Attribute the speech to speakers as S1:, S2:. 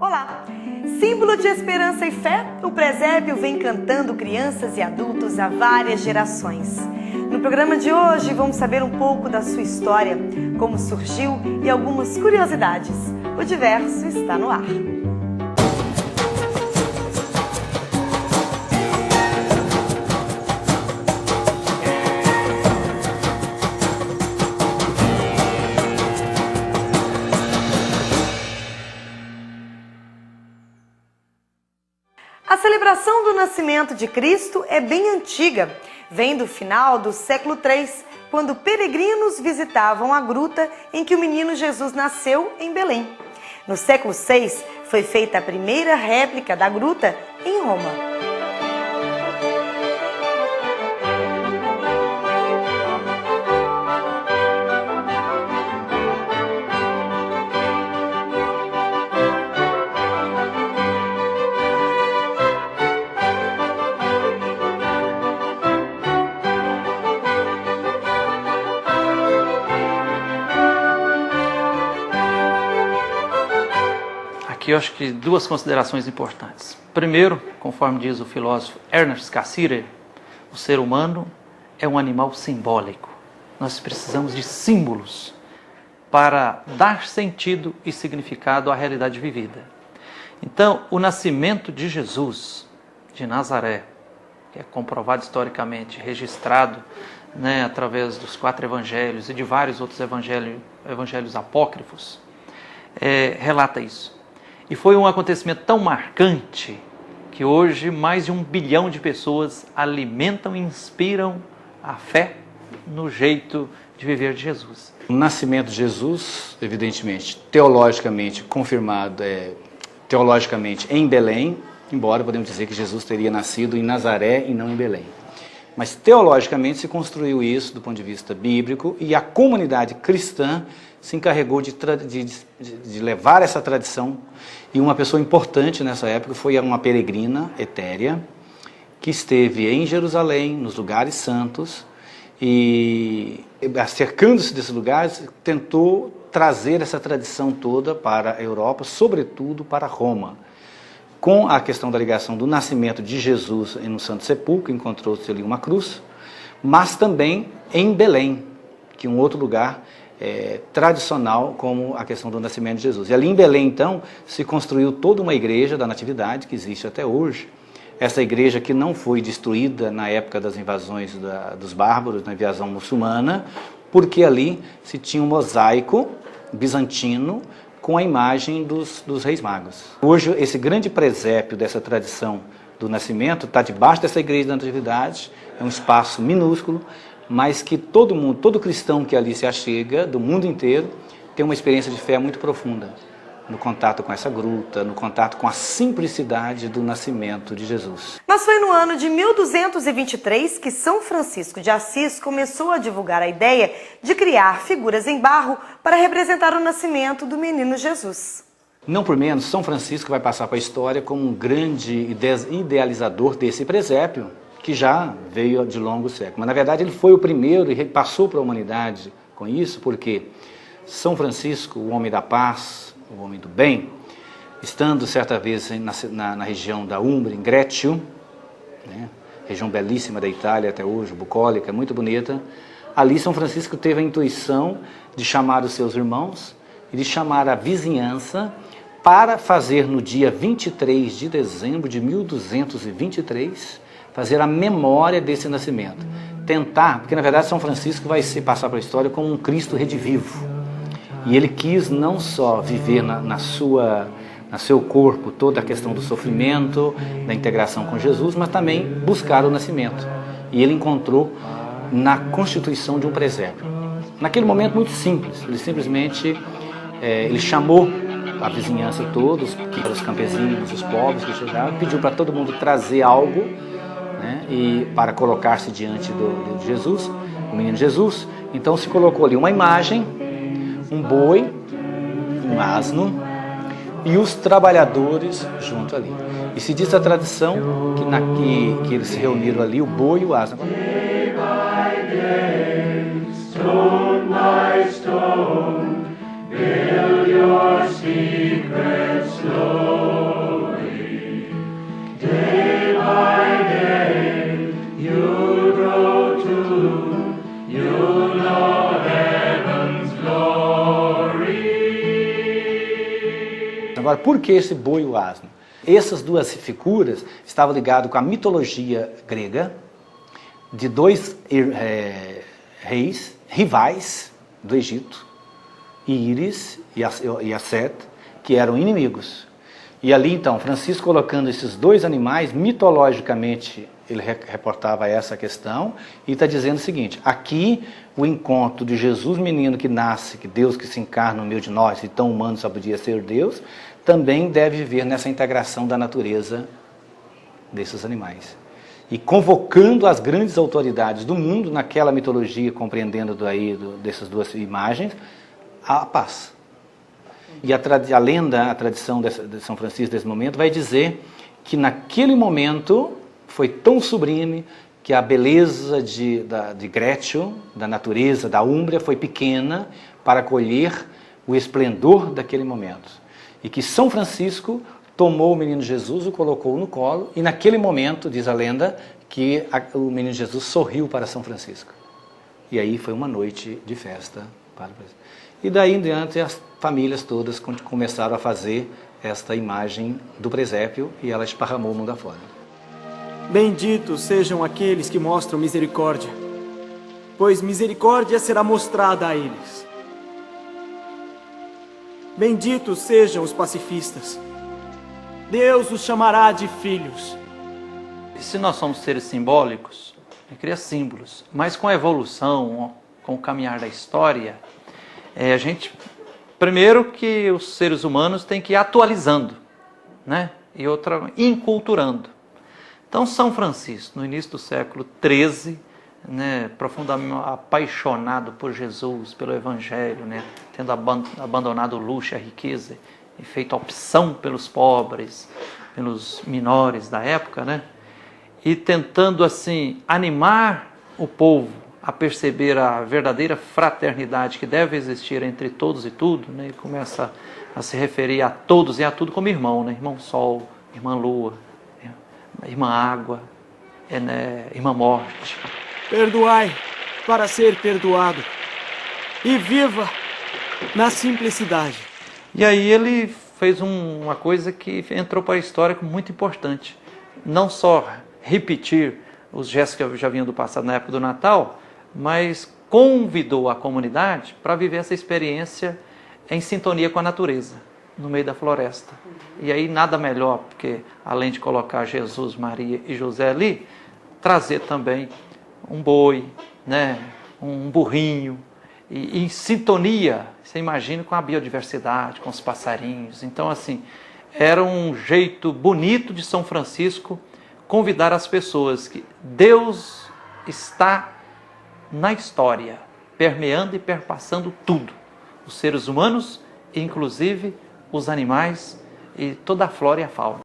S1: Olá! Símbolo de esperança e fé, o presépio vem cantando crianças e adultos há várias gerações. No programa de hoje vamos saber um pouco da sua história, como surgiu e algumas curiosidades. O Diverso está no ar. A celebração do nascimento de Cristo é bem antiga. Vem do final do século III, quando peregrinos visitavam a gruta em que o menino Jesus nasceu, em Belém. No século VI, foi feita a primeira réplica da gruta em Roma.
S2: Aqui eu acho que duas considerações importantes. Primeiro, conforme diz o filósofo Ernest Cassirer, o ser humano é um animal simbólico. Nós precisamos de símbolos para dar sentido e significado à realidade vivida. Então, o nascimento de Jesus, de Nazaré, que é comprovado historicamente, registrado através dos 4 evangelhos e de vários outros evangelhos apócrifos, relata isso. E foi um acontecimento tão marcante que hoje mais de 1 bilhão de pessoas alimentam e inspiram a fé no jeito de viver de Jesus.
S3: O nascimento de Jesus, evidentemente, teologicamente confirmado, teologicamente em Belém, embora podemos dizer que Jesus teria nascido em Nazaré e não em Belém. Mas teologicamente se construiu isso do ponto de vista bíblico e a comunidade cristã se encarregou de levar essa tradição. E uma pessoa importante nessa época foi uma peregrina etérea que esteve em Jerusalém, nos lugares santos, e acercando-se desses lugares, tentou trazer essa tradição toda para a Europa, sobretudo para Roma. Com a questão da ligação do nascimento de Jesus no Santo Sepulcro, encontrou-se ali uma cruz, mas também em Belém, que é um outro lugar tradicional como a questão do nascimento de Jesus. E ali em Belém, então, se construiu toda uma igreja da Natividade, que existe até hoje. Essa igreja que não foi destruída na época das invasões dos bárbaros, na invasão muçulmana, porque ali se tinha um mosaico bizantino com a imagem dos reis magos. Hoje, esse grande presépio dessa tradição do nascimento está debaixo dessa igreja da Natividade, é um espaço minúsculo, mas que todo mundo, todo cristão que ali se achega, do mundo inteiro, tem uma experiência de fé muito profunda no contato com essa gruta, no contato com a simplicidade do nascimento de Jesus.
S1: Mas foi no ano de 1223 que São Francisco de Assis começou a divulgar a ideia de criar figuras em barro para representar o nascimento do menino Jesus.
S3: Não por menos, São Francisco vai passar para a história como um grande idealizador desse presépio, que já veio de longo século. Mas, na verdade, ele foi o primeiro e passou para a humanidade com isso, porque São Francisco, o homem da paz, o homem do bem, estando certa vez na região da Umbria, em Grécio, região belíssima da Itália até hoje, bucólica, muito bonita, ali São Francisco teve a intuição de chamar os seus irmãos e de chamar a vizinhança para fazer no dia 23 de dezembro de 1223, fazer a memória desse nascimento. Tentar, porque na verdade São Francisco vai se passar para a história como um Cristo redivivo. E ele quis não só viver no seu corpo toda a questão do sofrimento, da integração com Jesus, mas também buscar o nascimento. E ele encontrou na constituição de um presépio. Naquele momento muito simples, ele simplesmente ele chamou a vizinhança todos, os campesinos, os pobres que chegaram, pediu para todo mundo trazer algo, e para colocar-se diante de Jesus, o menino Jesus. Então se colocou ali uma imagem, um boi, um asno e os trabalhadores junto ali. E se diz a tradição que eles se reuniram ali, o boi e o asno. Day by day, stone by stone, build your secret stone. Agora, por que esse boi e o asno? Essas duas figuras estavam ligadas com a mitologia grega de dois reis rivais do Egito, Íris e Aset, que eram inimigos. E ali então, Francisco colocando esses dois animais, mitologicamente ele reportava essa questão e está dizendo o seguinte: aqui o encontro de Jesus menino que nasce, que Deus que se encarna no meio de nós, e tão humano só podia ser Deus, também deve viver nessa integração da natureza desses animais. E convocando as grandes autoridades do mundo, naquela mitologia, compreendendo dessas duas imagens, a paz. E a lenda, a tradição de São Francisco desse momento vai dizer que naquele momento foi tão sublime que a beleza de Grétio, da natureza, da Úmbria, foi pequena para acolher o esplendor daquele momento. E que São Francisco tomou o menino Jesus, o colocou no colo, e naquele momento, diz a lenda, que o menino Jesus sorriu para São Francisco. E aí foi uma noite de festa para o Brasil. E daí em diante as famílias todas começaram a fazer esta imagem do presépio e ela esparramou o mundo afora.
S4: Benditos sejam aqueles que mostram misericórdia, pois misericórdia será mostrada a eles. Benditos sejam os pacifistas, Deus os chamará de filhos.
S2: E se nós somos seres simbólicos, cria símbolos, mas com a evolução, com o caminhar da história, a gente, primeiro que os seres humanos têm que ir atualizando, né? E outra, inculturando. Então São Francisco, no início do século XIII, né, profundamente apaixonado por Jesus, pelo Evangelho, né, tendo abandonado o luxo e a riqueza e feito opção pelos pobres, pelos menores da época, né, e tentando assim animar o povo a perceber a verdadeira fraternidade que deve existir entre todos e tudo, né, e começa a se referir a todos e a tudo como irmão, né, irmão Sol, irmã Lua, irmã Água, irmã Morte.
S4: Perdoai para ser perdoado e viva na simplicidade.
S2: E aí ele fez uma coisa que entrou para a história como muito importante. Não só repetir os gestos que já vinham do passado na época do Natal, mas convidou a comunidade para viver essa experiência em sintonia com a natureza, no meio da floresta. E aí nada melhor, porque além de colocar Jesus, Maria e José ali, trazer também um boi, né, um burrinho, e em sintonia, você imagina, com a biodiversidade, com os passarinhos. Então, assim, era um jeito bonito de São Francisco convidar as pessoas que Deus está na história, permeando e perpassando tudo. Os seres humanos, inclusive os animais e toda a flora e a fauna.